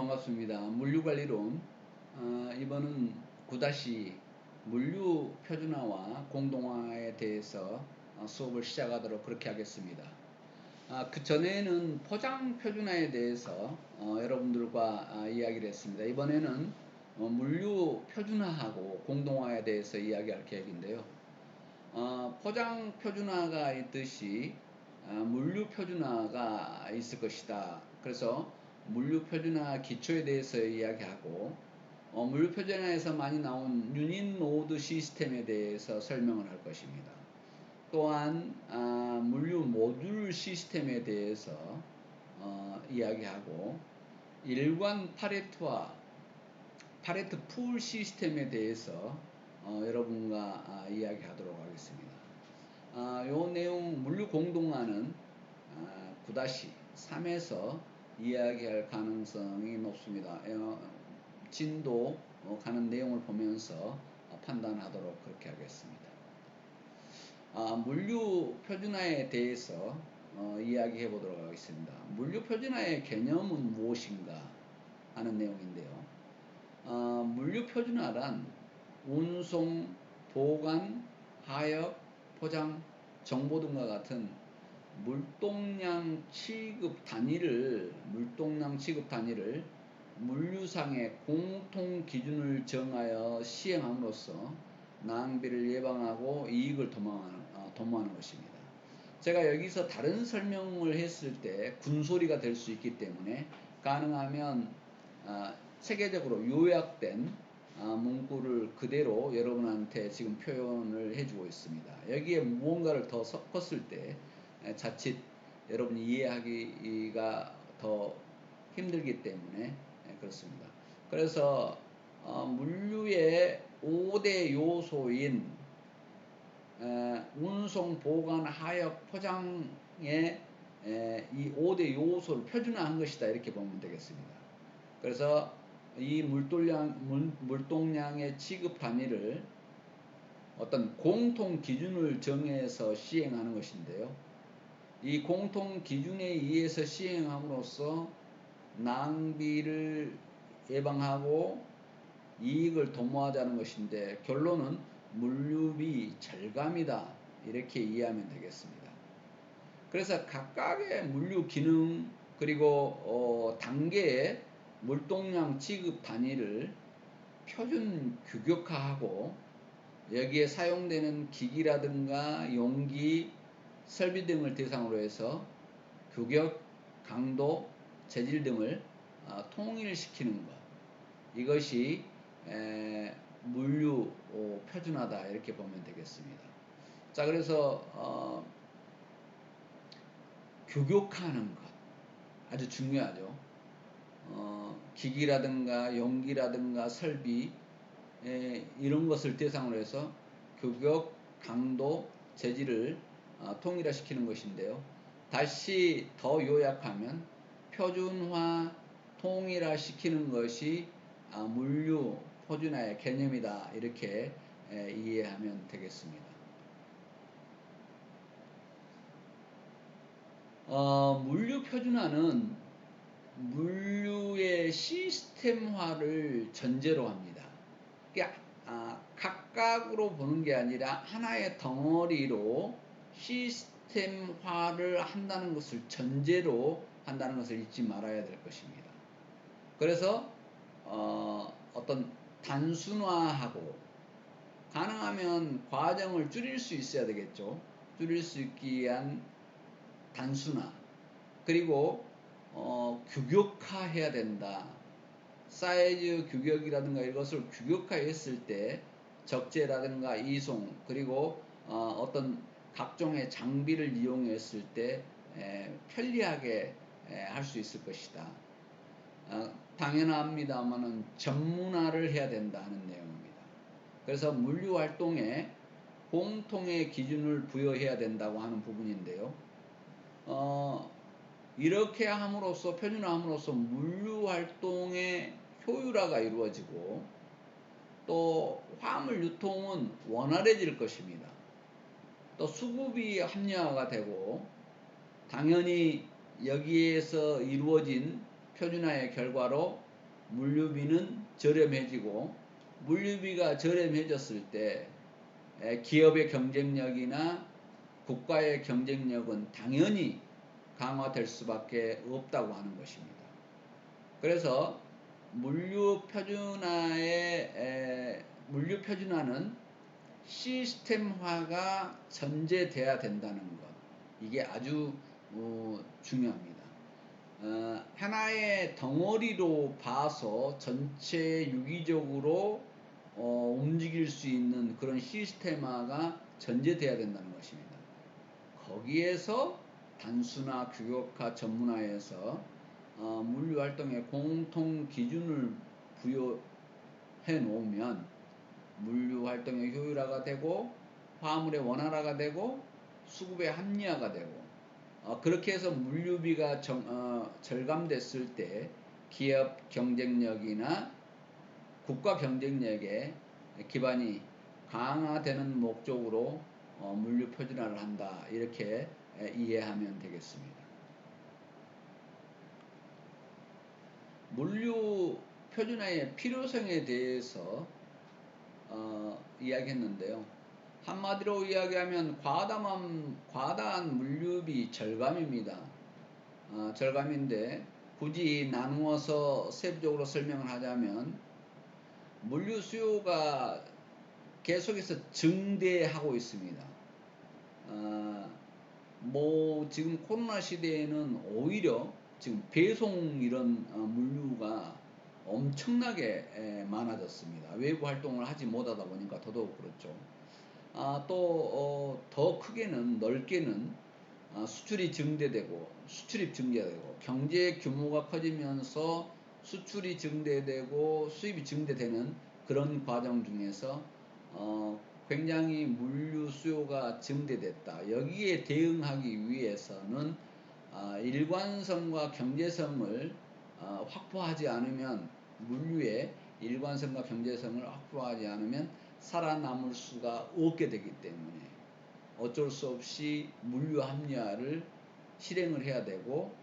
반갑습니다. 물류관리론. 이번은 9- 물류 표준화와 공동화에 대해서 수업을 시작하도록 그렇게 하겠습니다. 그 전에는 포장 표준화에 대해서 여러분들과 이야기를 했습니다. 이번에는 물류 표준화하고 공동화에 대해서 이야기할 계획인데요. 포장 표준화가 있듯이 물류 표준화가 있을 것이다. 그래서 물류 표준화 기초에 대해서 이야기하고 물류 표준화에서 많이 나온 유닛 노드 시스템에 대해서 설명을 할 것입니다. 또한 물류 모듈 시스템에 대해서 이야기하고 일관 파레트와 파레트 풀 시스템에 대해서 여러분과 이야기하도록 하겠습니다. 요 내용 물류 공동화는 9-3에서 이야기할 가능성이 높습니다. 진도 가는 내용을 보면서 판단하도록 그렇게 하겠습니다. 물류 표준화에 대해서 이야기해 보도록 하겠습니다. 물류 표준화의 개념은 무엇인가 하는 내용인데요. 물류 표준화란 운송, 보관, 하역, 포장, 정보 등과 같은 물동량 취급 단위를 물류상의 공통 기준을 정하여 시행함으로써 낭비를 예방하고 이익을 도모하는 것입니다. 제가 여기서 다른 설명을 했을 때 군소리가 될 수 있기 때문에 가능하면 체계적으로 요약된 문구를 그대로 여러분한테 지금 표현을 해주고 있습니다. 여기에 무언가를 더 섞었을 때 자칫 여러분이 이해하기가 더 힘들기 때문에 그렇습니다. 그래서 물류의 5대 요소인 운송, 보관, 하역, 포장의 이 5대 요소를 표준화한 것이다 이렇게 보면 되겠습니다. 그래서 이 물동량의 취급 단위를 어떤 공통 기준을 정해서 시행하는 것인데요. 이 공통 기준에 의해서 시행함으로써 낭비를 예방하고 이익을 도모하자는 것인데 결론은 물류비 절감이다 이렇게 이해하면 되겠습니다. 그래서 각각의 물류 기능 그리고 단계의 물동량 취급 단위를 표준 규격화하고 여기에 사용되는 기기라든가 용기, 설비 등을 대상으로 해서 규격, 강도, 재질 등을 통일시키는 것. 이것이 물류 표준화다 이렇게 보면 되겠습니다. 자, 그래서 규격화하는 것 아주 중요하죠. 기기라든가 용기라든가 설비 이런 것을 대상으로 해서 규격, 강도, 재질을 통일화시키는 것인데요. 다시 더 요약하면 표준화, 통일화시키는 것이 물류 표준화의 개념이다 이렇게 이해하면 되겠습니다. 물류 표준화는 물류의 시스템화를 전제로 합니다. 그러니까 각각으로 보는 게 아니라 하나의 덩어리로 시스템화를 한다는 것을 전제로 한다는 것을 잊지 말아야 될 것입니다. 그래서 어떤 단순화하고 가능하면 과정을 줄일 수 있어야 되겠죠. 줄일 수 있기 위한 단순화 그리고 규격화해야 된다. 사이즈 규격이라든가 이것을 규격화했을 때 적재라든가 이송 그리고 어떤 각종의 장비를 이용했을 때 편리하게 할 수 있을 것이다. 당연합니다만은 전문화를 해야 된다는 내용입니다. 그래서 물류 활동에 공통의 기준을 부여해야 된다고 하는 부분인데요. 이렇게 함으로써 표준화함으로써 물류 활동의 효율화가 이루어지고 또 화물 유통은 원활해질 것입니다. 또 수급이 합리화가 되고 당연히 여기에서 이루어진 표준화의 결과로 물류비는 저렴해지고, 물류비가 저렴해졌을 때 기업의 경쟁력이나 국가의 경쟁력은 당연히 강화될 수밖에 없다고 하는 것입니다. 그래서 물류 표준화는 시스템화가 전제돼야 된다는 것, 이게 아주 중요합니다. 하나의 덩어리로 봐서 전체 유기적으로 움직일 수 있는 그런 시스템화가 전제돼야 된다는 것입니다. 거기에서 단순화, 규격화, 전문화에서 물류활동에 공통 기준을 부여해 놓으면 물류활동의 효율화가 되고, 화물의 원활화가 되고, 수급의 합리화가 되고, 그렇게 해서 물류비가 절감됐을 때 기업 경쟁력이나 국가 경쟁력의 기반이 강화되는 목적으로 물류 표준화를 한다, 이렇게 이해하면 되겠습니다. 물류 표준화의 필요성에 대해서 이야기했는데요. 한마디로 이야기하면 과다한 물류비 절감입니다. 절감인데 굳이 나누어서 세부적으로 설명을 하자면, 물류 수요가 계속해서 증대하고 있습니다. 지금 코로나 시대에는 오히려 지금 배송 이런 물류가 엄청나게 많아졌습니다. 외부 활동을 하지 못하다 보니까 더더욱 그렇죠. 또 더 크게는, 넓게는 수출이 증대되고 수출입 증대되고, 경제 규모가 커지면서 수출이 증대되고 수입이 증대되는 그런 과정 중에서 굉장히 물류 수요가 증대됐다. 여기에 대응하기 위해서는 일관성과 경제성을 확보하지 않으면, 물류의 일관성과 경제성을 확보하지 않으면 살아남을 수가 없게 되기 때문에 어쩔 수 없이 물류 합리화를 실행을 해야 되고,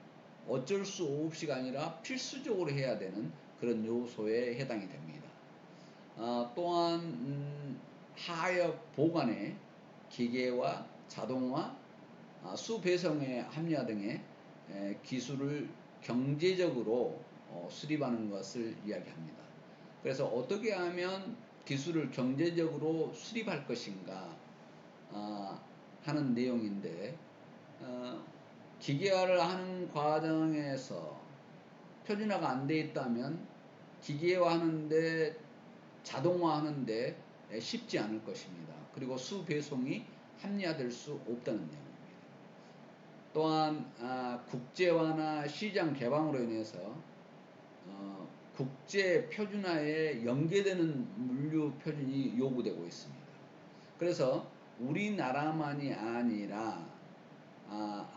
어쩔 수 없이가 아니라 필수적으로 해야 되는 그런 요소에 해당이 됩니다. 또한 하역 보관의 기계와 자동화, 수배송의 합리화 등의 기술을 경제적으로 수립하는 것을 이야기합니다. 그래서 어떻게 하면 기술을 경제적으로 수립할 것인가 하는 내용인데, 기계화를 하는 과정에서 표준화가 안 돼 있다면 기계화하는데, 자동화하는데 쉽지 않을 것입니다. 그리고 수배송이 합리화될 수 없다는 내용입니다. 또한 국제화나 시장 개방으로 인해서 국제 표준화에 연계되는 물류 표준이 요구되고 있습니다. 그래서 우리나라만이 아니라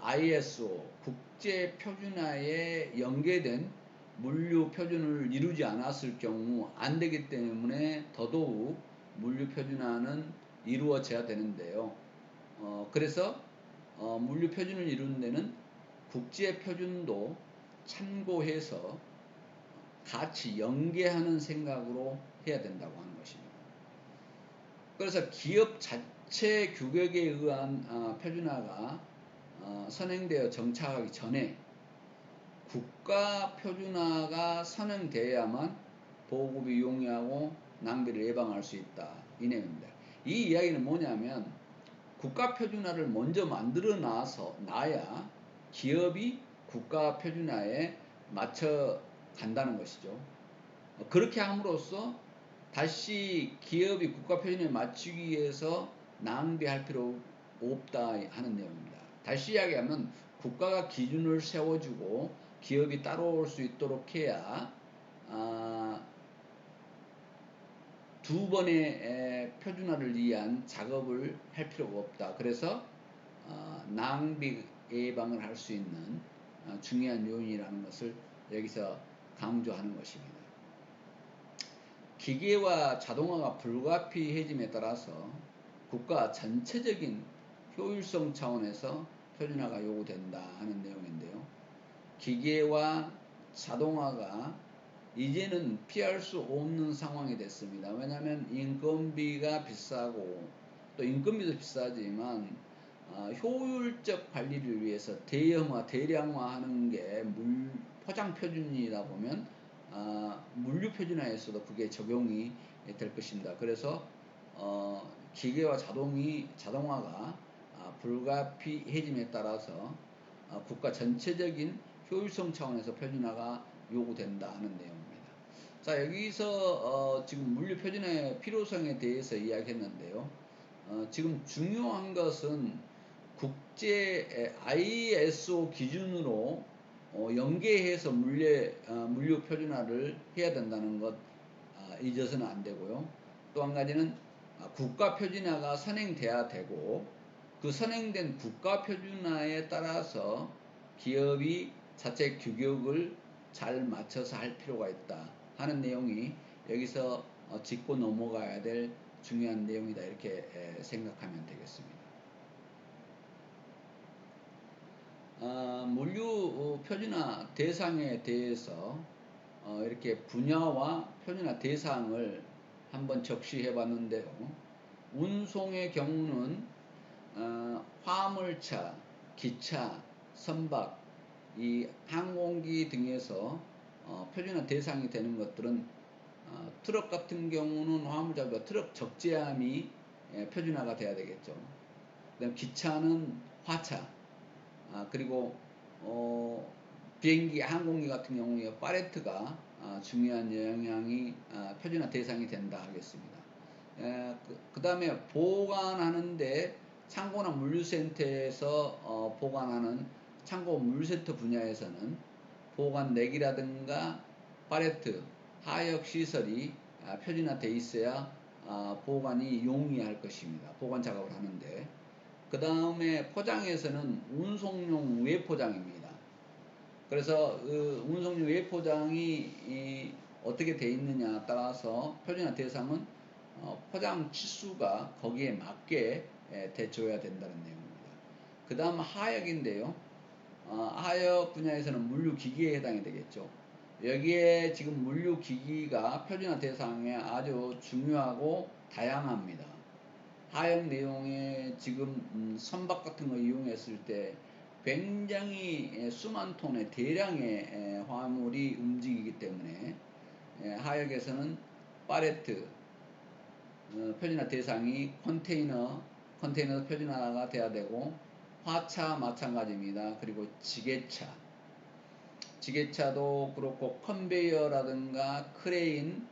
ISO 국제 표준화에 연계된 물류 표준을 이루지 않았을 경우 안 되기 때문에 더더욱 물류 표준화는 이루어져야 되는데요. 그래서 물류 표준을 이루는 데는 국제 표준도 참고해서 같이 연계하는 생각으로 해야 된다고 하는 것입니다. 그래서 기업 자체 규격에 의한 표준화가 선행되어 정착하기 전에 국가 표준화가 선행되어야만 보급이 용이하고 낭비를 예방할 수 있다, 이 내용입니다. 이 이야기는 뭐냐면, 국가 표준화를 먼저 만들어 놔야 기업이 국가 표준화에 맞춰 간다는 것이죠. 그렇게 함으로써 다시 기업이 국가 표준에 맞추기 위해서 낭비할 필요 없다 하는 내용입니다. 다시 이야기하면, 국가가 기준을 세워주고 기업이 따라올 수 있도록 해야 두 번의 표준화를 위한 작업을 할 필요가 없다. 그래서 낭비 예방을 할 수 있는 중요한 요인이라는 것을 여기서 강조하는 것입니다. 기계와 자동화가 불가피해짐에 따라서 국가 전체적인 효율성 차원에서 표준화가 요구된다 하는 내용인데요. 기계와 자동화가 이제는 피할 수 없는 상황이 됐습니다. 왜냐하면 인건비가 비싸고 또 인건비도 비싸지만 효율적 관리를 위해서 대형화, 대량화하는 게 포장 표준이다 보면 물류 표준화에서도 그게 적용이 될 것입니다. 그래서 기계와 자동화가 불가피해짐에 따라서 국가 전체적인 효율성 차원에서 표준화가 요구된다 하는 내용입니다. 자, 여기서 지금 물류 표준화의 필요성에 대해서 이야기했는데요. 지금 중요한 것은 국제 ISO 기준으로 연계해서 물류 표준화를 해야 된다는 것 잊어서는 안 되고요. 또 한 가지는 국가 표준화가 선행돼야 되고 그 선행된 국가 표준화에 따라서 기업이 자체 규격을 잘 맞춰서 할 필요가 있다 하는 내용이 여기서 짚고 넘어가야 될 중요한 내용이다 이렇게 생각하면 되겠습니다. 물류 표준화 대상에 대해서 이렇게 분야와 표준화 대상을 한번 적시해 봤는데요. 운송의 경우는 화물차, 기차, 선박, 이 항공기 등에서 표준화 대상이 되는 것들은 트럭 같은 경우는 화물차보다 트럭 적재함이 표준화가 돼야 되겠죠. 그다음 기차는 화차, 그리고 비행기, 항공기 같은 경우에 팔레트가 중요한 영향이 표준화 대상이 된다 하겠습니다. 그 다음에 보관하는데 창고나 물류센터에서 보관하는 창고 물류센터 분야에서는 보관렉이라든가 팔레트, 하역 시설이 표준화되어 있어야 보관이 용이할 것입니다. 보관 작업을 하는데 그 다음에 포장에서는 운송용 외포장입니다. 그래서 그 운송용 외포장이 어떻게 되어 있느냐 따라서 표준화 대상은 포장 치수가 거기에 맞게 돼줘야 된다는 내용입니다. 그 다음 하역인데요. 하역 분야에서는 물류기기에 해당이 되겠죠. 여기에 지금 물류기기가 표준화 대상에 아주 중요하고 다양합니다. 하역 내용에 지금 선박 같은 거 이용했을 때 굉장히 수만 톤의 대량의 화물이 움직이기 때문에 하역에서는 팔레트 표준화 대상이 컨테이너 표준화가 돼야 되고 화차 마찬가지입니다. 그리고 지게차도 그렇고 컨베이어라든가 크레인,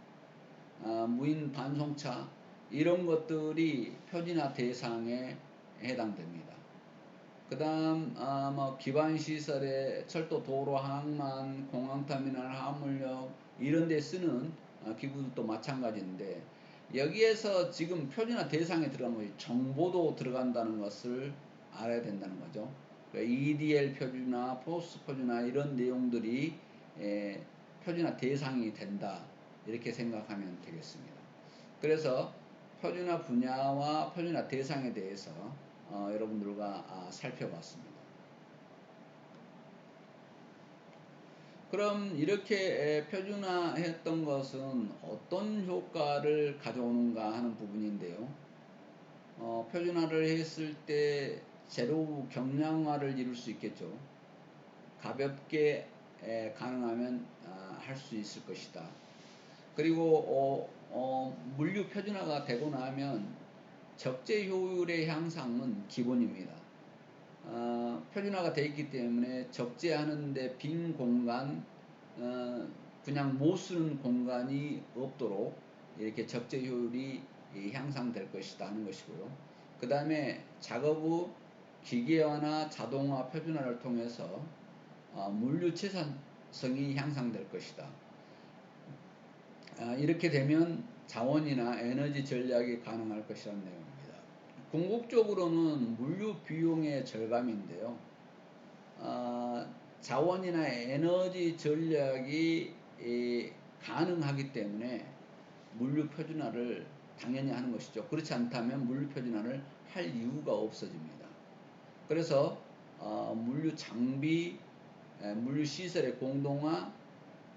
무인 반송차 이런 것들이 표준화 대상에 해당됩니다. 그 다음 뭐 기반시설에 철도, 도로, 항만, 공항터미널, 화물역 이런 데 쓰는 기구들도 마찬가지인데 여기에서 지금 표준화 대상에 들어간 것이 정보도 들어간다는 것을 알아야 된다는 거죠. 그러니까 EDL 표준화, 포스 표준화 이런 내용들이 표준화 대상이 된다 이렇게 생각하면 되겠습니다. 그래서 표준화 분야와 표준화 대상에 대해서 여러분들과 살펴봤습니다. 그럼 이렇게 표준화했던 것은 어떤 효과를 가져오는가 하는 부분인데요. 표준화를 했을 때 재료 경량화를 이룰 수 있겠죠. 가볍게 가능하면 할 수 있을 것이다. 그리고 물류 표준화가 되고 나면 적재 효율의 향상은 기본입니다. 표준화가 되어 있기 때문에 적재하는데 빈 공간, 그냥 못 쓰는 공간이 없도록 이렇게 적재 효율이 향상될 것이다 하는 것이고요. 그 다음에 작업 후 기계화나 자동화 표준화를 통해서 물류 채산성이 향상될 것이다. 이렇게 되면 자원이나 에너지 전략이 가능할 것이라는 내용입니다. 궁극적으로는 물류 비용의 절감인데요. 자원이나 에너지 전략이 가능하기 때문에 물류 표준화를 당연히 하는 것이죠. 그렇지 않다면 물류 표준화를 할 이유가 없어집니다. 그래서 물류 장비, 물류 시설의 공동화,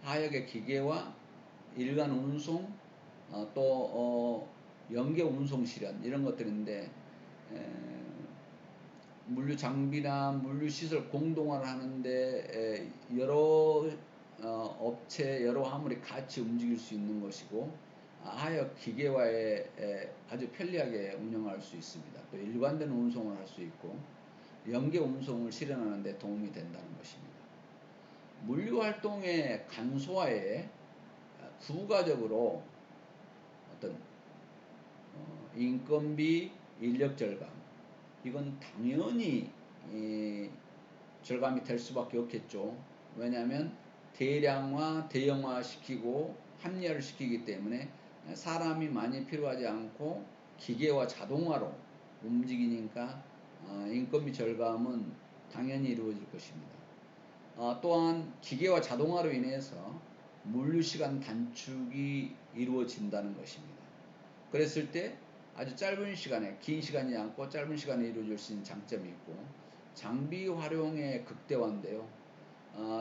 하역의 기계와 일간 운송, 연계 운송 실현 이런 것들인데, 물류 장비나 물류 시설 공동화를 하는데 여러 업체, 여러 화물이 같이 움직일 수 있는 것이고, 하역 기계와의 아주 편리하게 운영할 수 있습니다. 또 일관된 운송을 할 수 있고 연계 운송을 실현하는 데 도움이 된다는 것입니다. 물류 활동의 간소화에 부가적으로 어떤 인건비, 인력 절감, 이건 당연히 절감이 될 수밖에 없겠죠. 왜냐하면 대량화, 대형화 시키고 합리화를 시키기 때문에 사람이 많이 필요하지 않고 기계와 자동화로 움직이니까 인건비 절감은 당연히 이루어질 것입니다. 또한 기계와 자동화로 인해서 물류시간 단축이 이루어진다는 것입니다. 그랬을 때 아주 짧은 시간에, 긴 시간이 않고 짧은 시간에 이루어질 수 있는 장점이 있고, 장비 활용의 극대화인데요.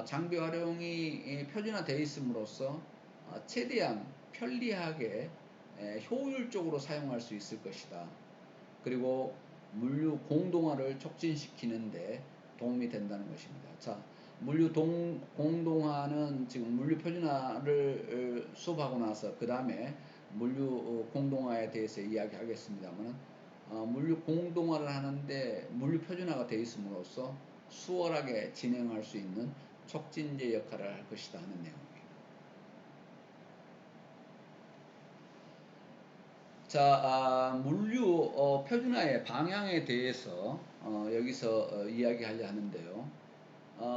장비 활용이 표준화되어 있음으로써 최대한 편리하게 효율적으로 사용할 수 있을 것이다. 그리고 물류 공동화를 촉진시키는데 도움이 된다는 것입니다. 자, 물류 공동화는 지금 물류 표준화를 수업하고 나서 그 다음에 물류 공동화에 대해서 이야기하겠습니다만, 물류 공동화를 하는데 물류 표준화가 되어 있음으로써 수월하게 진행할 수 있는 촉진제 역할을 할 것이다 하는 내용입니다. 자, 물류 표준화의 방향에 대해서 여기서 이야기하려 하는데요.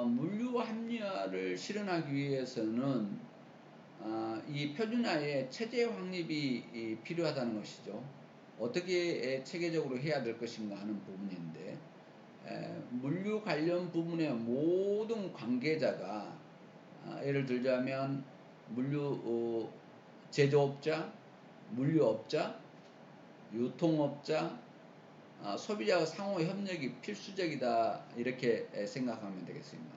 물류 합리화를 실현하기 위해서는 이 표준화의 체제 확립이 필요하다는 것이죠. 어떻게 체계적으로 해야 될 것인가 하는 부분인데, 물류 관련 부분의 모든 관계자가 예를 들자면 물류 제조업자, 물류업자, 유통업자, 소비자와 상호 협력이 필수적이다 이렇게 생각하면 되겠습니다.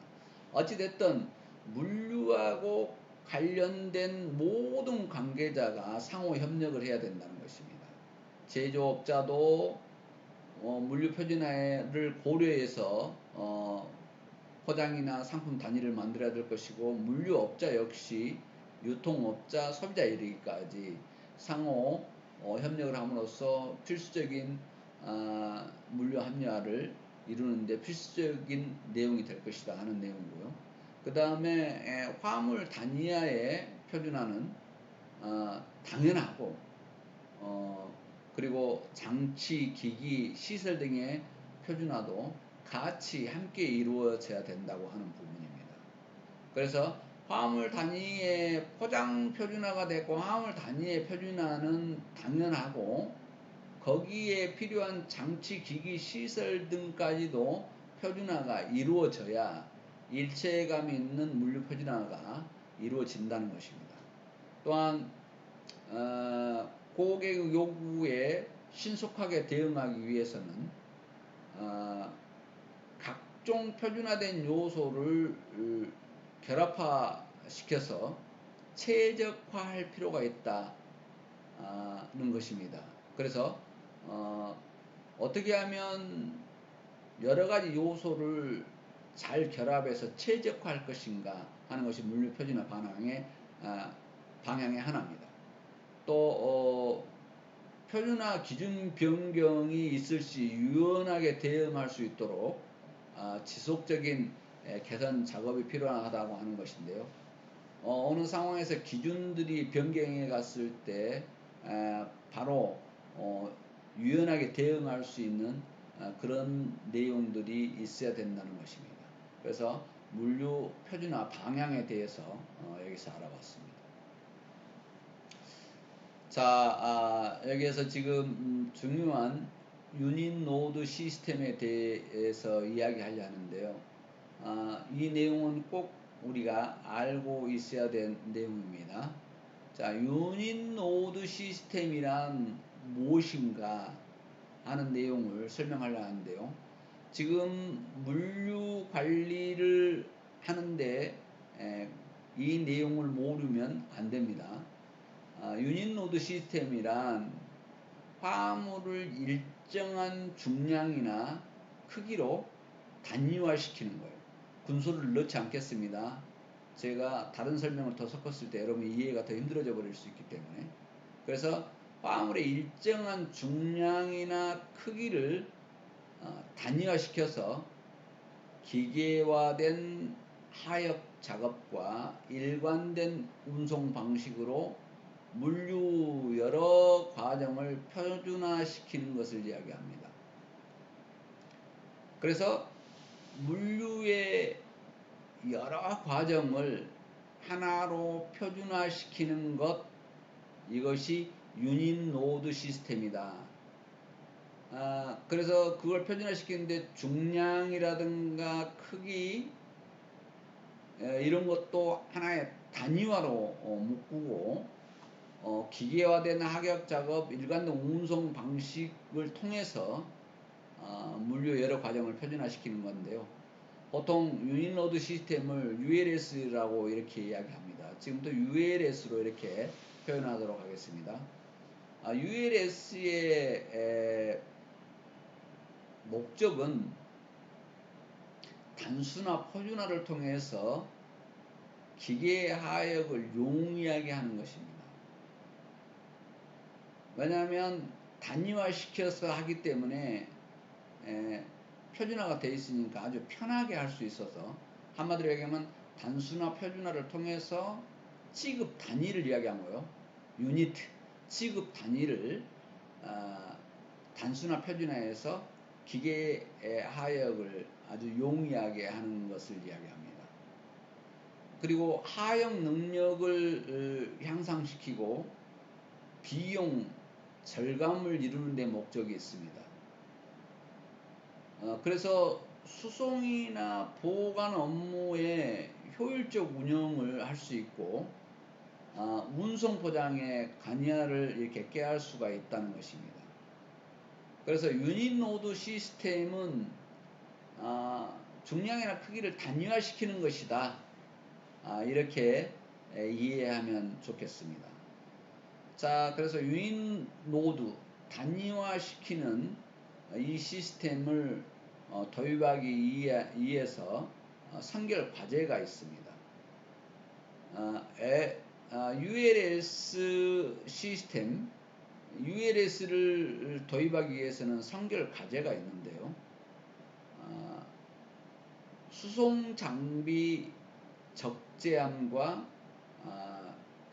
어찌됐든 물류하고 관련된 모든 관계자가 상호 협력을 해야 된다는 것입니다. 제조업자도 물류 표준화를 고려해서 포장이나 상품 단위를 만들어야 될 것이고, 물류업자 역시 유통업자, 소비자 이르기까지 상호 협력을 함으로써 필수적인 물류 합리화를 이루는데 필수적인 내용이 될 것이다 하는 내용이고요. 그 다음에 화물 단위화의 표준화는 당연하고, 그리고 장치, 기기, 시설 등의 표준화도 같이 함께 이루어져야 된다고 하는 부분입니다. 그래서 화물 단위의 포장 표준화가 됐고, 화물 단위의 표준화는 당연하고, 거기에 필요한 장치, 기기, 시설 등까지도 표준화가 이루어져야 일체감 있는 물류 표준화가 이루어진다는 것입니다. 또한 고객 요구에 신속하게 대응하기 위해서는 각종 표준화된 요소를 결합화시켜서 최적화할 필요가 있다는 것입니다. 그래서 어떻게 하면 여러 가지 요소를 잘 결합해서 최적화할 것인가 하는 것이 물류 표준화 방향의 하나입니다. 또 표준화 기준 변경이 있을 시 유연하게 대응할 수 있도록 지속적인 개선 작업이 필요하다고 하는 것인데요. 어느 상황에서 기준들이 변경해 갔을 때 바로 유연하게 대응할 수 있는 그런 내용들이 있어야 된다는 것입니다. 그래서 물류 표준화 방향에 대해서 여기서 알아봤습니다. 자, 여기에서 지금 중요한 유닛 노드 시스템에 대해서 이야기하려 하는데요. 이 내용은 꼭 우리가 알고 있어야 될 내용입니다. 자, 유닛 노드 시스템이란 무엇인가 하는 내용을 설명하려 하는데요. 지금 물류 관리를 하는데 이 내용을 모르면 안 됩니다. 유닛 노드 시스템이란 화물을 일정한 중량이나 크기로 단위화시키는 거예요. 군소를 넣지 않겠습니다. 제가 다른 설명을 더 섞었을 때 여러분 이해가 더 힘들어져 버릴 수 있기 때문에. 그래서 화물의 일정한 중량이나 크기를 단위화시켜서 기계화된 하역 작업과 일관된 운송 방식으로 물류 여러 과정을 표준화시키는 것을 이야기합니다. 그래서 물류의 여러 과정을 하나로 표준화시키는 것, 이것이 유닛 노드 시스템이다. 그래서 그걸 표준화시키는데 중량이라든가 크기 이런 것도 하나의 단위화로 묶고 기계화된 하격 작업, 일관된 운송 방식을 통해서 물류 여러 과정을 표준화시키는 건데요. 보통 유닛 노드 시스템을 ULS라고 이렇게 이야기합니다. 지금부터 ULS로 이렇게 표현하도록 하겠습니다. ULS의 목적은 단순화, 표준화를 통해서 기계 하역을 용이하게 하는 것입니다. 왜냐하면 단위화시켜서 하기 때문에 표준화가 되어 있으니까 아주 편하게 할 수 있어서, 한마디로 얘기하면 단순화, 표준화를 통해서 취급 단위를 이야기한 거예요. 유닛, 취급 단위를 단순화, 표준화해서 기계의 하역을 아주 용이하게 하는 것을 이야기합니다. 그리고 하역 능력을 향상시키고 비용 절감을 이루는 데 목적이 있습니다. 그래서 수송이나 보관 업무의 효율적 운영을 할 수 있고 운송 포장의 간이화를 이렇게 깨할 수가 있다는 것입니다. 그래서 유닛 노드 시스템은 중량이나 크기를 단위화시키는 것이다. 이렇게 이해하면 좋겠습니다. 자, 그래서 유닛 노드 단위화시키는 이 시스템을 도입하기 위해서 선결 과제가 있습니다. ULS 시스템, ULS를 도입하기 위해서는 선결 과제가 있는데요. 수송 장비 적재함과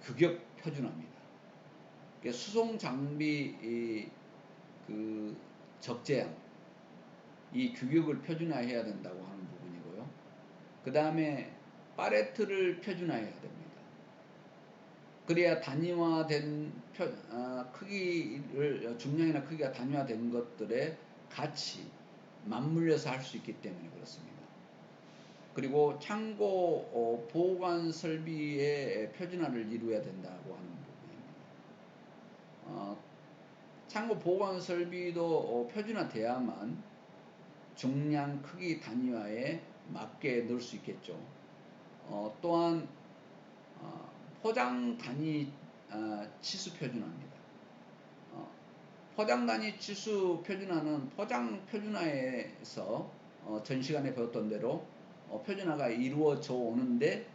규격 표준화입니다. 수송 장비 그 적재함, 이 규격을 표준화해야 된다고 하는 부분이고요. 그 다음에 팔레트를 표준화해야 됩니다. 그래야 단위화된 크기를, 중량이나 크기가 단위화된 것들에 같이 맞물려서 할 수 있기 때문에 그렇습니다. 그리고 창고 보관 설비의 표준화를 이루어야 된다고 하는 부분입니다. 창고 보관 설비도 표준화돼야만 중량 크기 단위화에 맞게 넣을 수 있겠죠. 또한 포장 단위 치수 표준화입니다. 포장 단위 치수 표준화는 포장 표준화에서 전 시간에 배웠던 대로 표준화가 이루어져 오는데,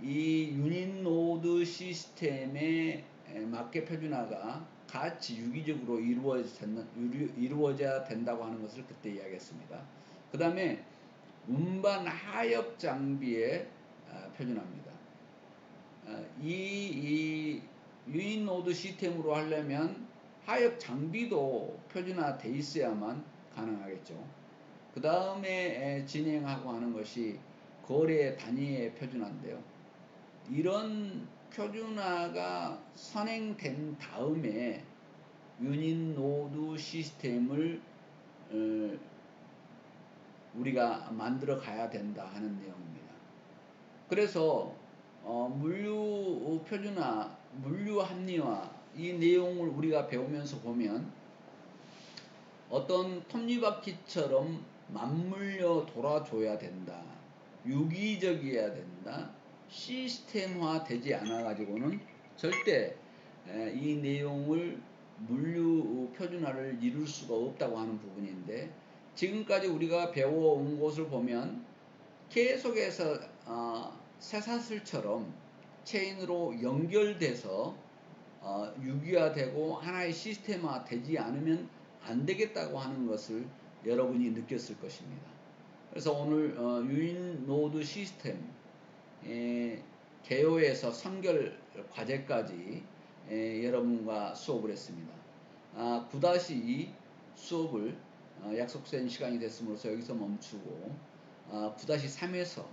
이 유닛 노드 시스템에 맞게 표준화가 같이 유기적으로 이루어져야 된다고 하는 것을 그때 이야기했습니다. 그 다음에 운반 하역 장비의 표준화입니다. 이 유닛 노드 시스템으로 하려면 하역 장비도 표준화돼 있어야만 가능하겠죠. 그 다음에 진행하고 하는 것이 거래 단위의 표준화인데요. 이런 표준화가 선행된 다음에 유닛 노드 시스템을 우리가 만들어 가야 된다 하는 내용입니다. 그래서 물류 표준화, 물류 합리화, 이 내용을 우리가 배우면서 보면 어떤 톱니바퀴처럼 맞물려 돌아줘야 된다, 유기적이어야 된다, 시스템화 되지 않아 가지고는 절대 이 내용을 물류 표준화를 이룰 수가 없다고 하는 부분인데, 지금까지 우리가 배워온 것을 보면 계속해서 쇠사슬처럼 체인으로 연결돼서 유기화되고 하나의 시스템화 되지 않으면 안 되겠다고 하는 것을 여러분이 느꼈을 것입니다. 그래서 오늘 유인 노드 시스템 개요에서 선결 과제까지 여러분과 수업을 했습니다. 9-2 수업을 약속된 시간이 됐음으로써 여기서 멈추고 9-3에서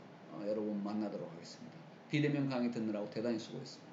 여러분 만나도록 하겠습니다. 비대면 강의 듣느라고 대단히 수고했습니다.